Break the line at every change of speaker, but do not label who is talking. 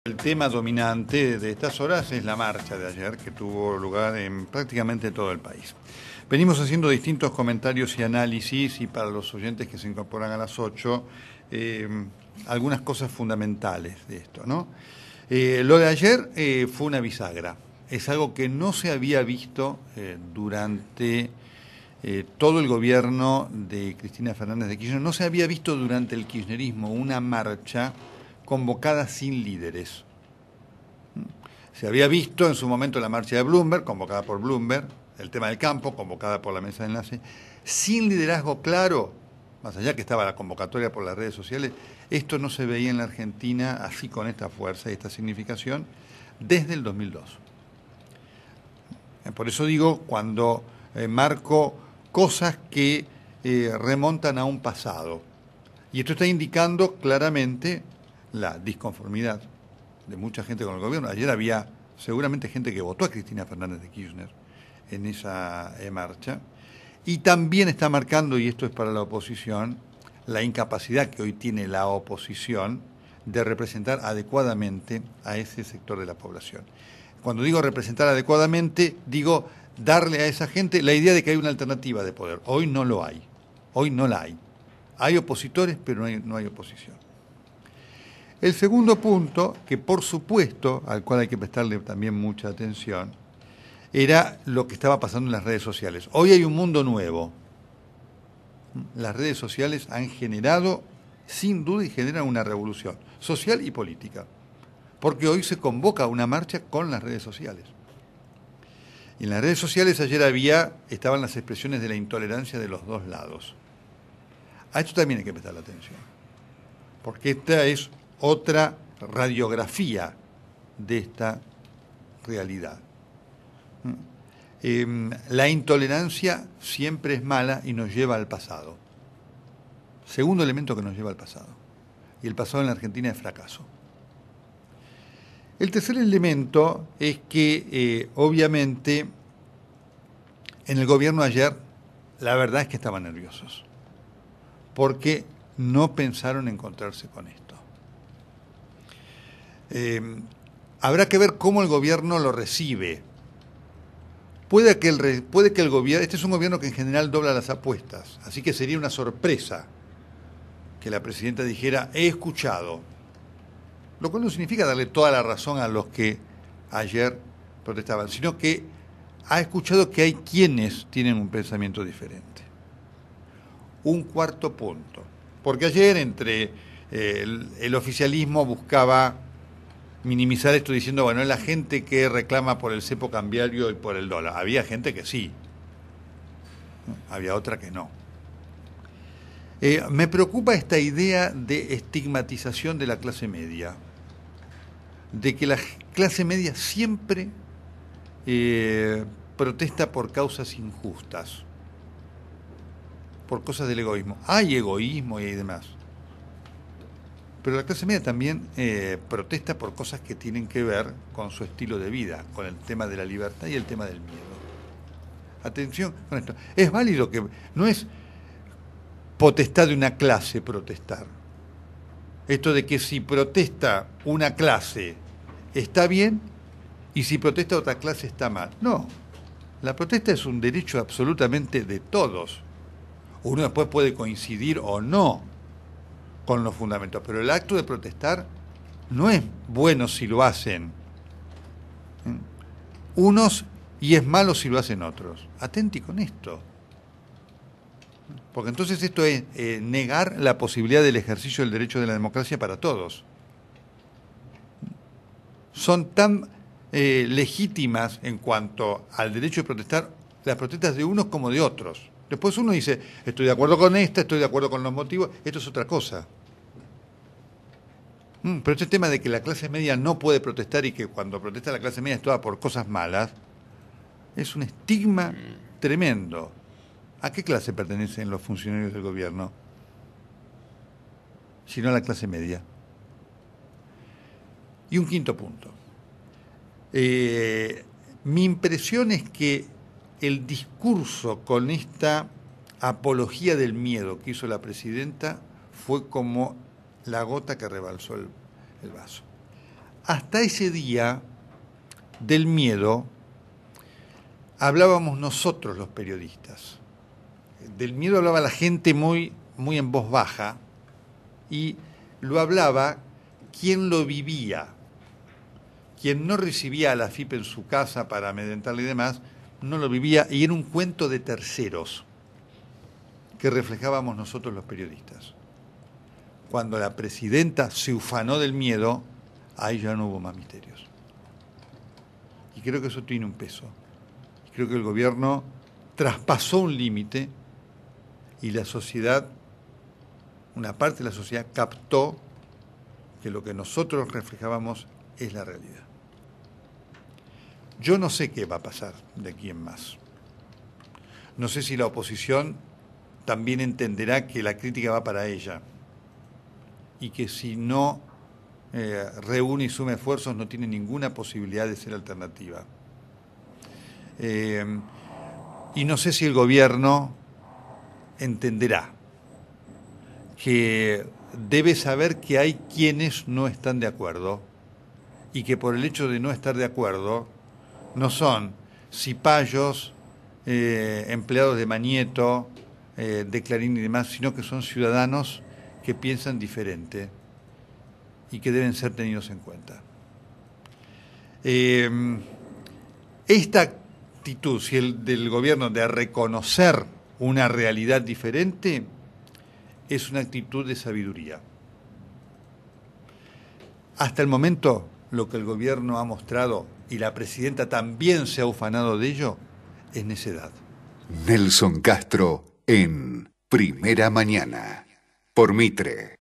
El tema dominante de estas horas es la marcha de ayer, que tuvo lugar en prácticamente todo el país. Venimos haciendo distintos comentarios y análisis, y para los oyentes que se incorporan a las 8, algunas cosas fundamentales de esto, ¿no? Lo de ayer fue una bisagra. Es algo que no se había visto durante todo el gobierno de Cristina Fernández de Kirchner. No se había visto durante el kirchnerismo una marcha convocada sin líderes. Se había visto en su momento la marcha de Bloomberg, convocada por Bloomberg, el tema del campo, convocada por la mesa de enlace, sin liderazgo claro, más allá que estaba la convocatoria por las redes sociales. Esto no se veía en la Argentina así, con esta fuerza y esta significación, desde el 2002. Por eso digo, cuando marco cosas que remontan a un pasado. Y esto está indicando claramente la disconformidad de mucha gente con el gobierno. Ayer había seguramente gente que votó a Cristina Fernández de Kirchner en esa marcha. Y también está marcando, y esto es para la oposición, la incapacidad que hoy tiene la oposición de representar adecuadamente a ese sector de la población. Cuando digo representar adecuadamente, digo darle a esa gente la idea de que hay una alternativa de poder. Hoy no lo hay. Hoy no la hay. Hay opositores, pero no hay oposición. El segundo punto, que por supuesto, al cual hay que prestarle también mucha atención, era lo que estaba pasando en las redes sociales. Hoy hay un mundo nuevo. Las redes sociales han generado, sin duda, y generan una revolución social y política. Porque hoy se convoca una marcha con las redes sociales. Y en las redes sociales ayer estaban las expresiones de la intolerancia de los dos lados. A esto también hay que prestar atención, porque esta es otra radiografía de esta realidad. La intolerancia siempre es mala y nos lleva al pasado. Segundo elemento que nos lleva al pasado. Y el pasado en la Argentina es fracaso. El tercer elemento es que, obviamente, en el gobierno ayer, la verdad es que estaban nerviosos, porque no pensaron encontrarse con esto. Habrá que ver cómo el gobierno lo recibe. Puede que el gobierno, este es un gobierno que en general dobla las apuestas, así que sería una sorpresa que la presidenta dijera, he escuchado, lo cual no significa darle toda la razón a los que ayer protestaban, sino que ha escuchado que hay quienes tienen un pensamiento diferente. Un cuarto punto, porque ayer entre el oficialismo buscaba minimizar esto diciendo, bueno, es la gente que reclama por el cepo cambiario y por el dólar. Había gente que sí, había otra que no. Me preocupa esta idea de estigmatización de la clase media, de que la clase media siempre protesta por causas injustas, por cosas del egoísmo. Hay egoísmo y hay demás. Pero la clase media también protesta por cosas que tienen que ver con su estilo de vida, con el tema de la libertad y el tema del miedo. Atención con esto. Es válido que no es potestad de una clase protestar. Esto de que si protesta una clase está bien y si protesta otra clase está mal. No, la protesta es un derecho absolutamente de todos. Uno después puede coincidir o no con los fundamentos, pero el acto de protestar no es bueno si lo hacen unos y es malo si lo hacen otros. Atenti con esto. Porque entonces esto es negar la posibilidad del ejercicio del derecho de la democracia para todos. Son tan legítimas en cuanto al derecho de protestar las protestas de unos como de otros. Después uno dice, estoy de acuerdo con esta, estoy de acuerdo con los motivos, esto es otra cosa. Pero este tema de que la clase media no puede protestar y que cuando protesta la clase media es toda por cosas malas, es un estigma tremendo. ¿A qué clase pertenecen los funcionarios del gobierno? Si no a la clase media. Y un quinto punto. Mi impresión es que el discurso con esta apología del miedo que hizo la presidenta fue como la gota que rebalsó el vaso. hasta ese día del miedo hablábamos nosotros los periodistas. Del miedo hablaba la gente muy en voz baja y lo hablaba quien lo vivía. Quien no recibía a la FIP en su casa para amedrentarle y demás, no lo vivía y era un cuento de terceros que reflejábamos nosotros los periodistas. Cuando la presidenta se ufanó del miedo, ahí ya no hubo más misterios. Y creo que eso tiene un peso. Creo que el gobierno traspasó un límite y la sociedad, una parte de la sociedad captó que lo que nosotros reflejábamos es la realidad. Yo no sé qué va a pasar de aquí en más. No sé si la oposición también entenderá que la crítica va para ella y que si no reúne y suma esfuerzos no tiene ninguna posibilidad de ser alternativa. Y no sé si el gobierno entenderá que debe saber que hay quienes no están de acuerdo y que por el hecho de no estar de acuerdo no son cipayos, empleados de Mañeto, de Clarín y demás, sino que son ciudadanos que piensan diferente y que deben ser tenidos en cuenta. Esta actitud del gobierno de reconocer una realidad diferente es una actitud de sabiduría. Hasta el momento, lo que el gobierno ha mostrado, y la presidenta también se ha ufanado de ello, es necedad.
Nelson Castro en Primera Mañana, por Mitre.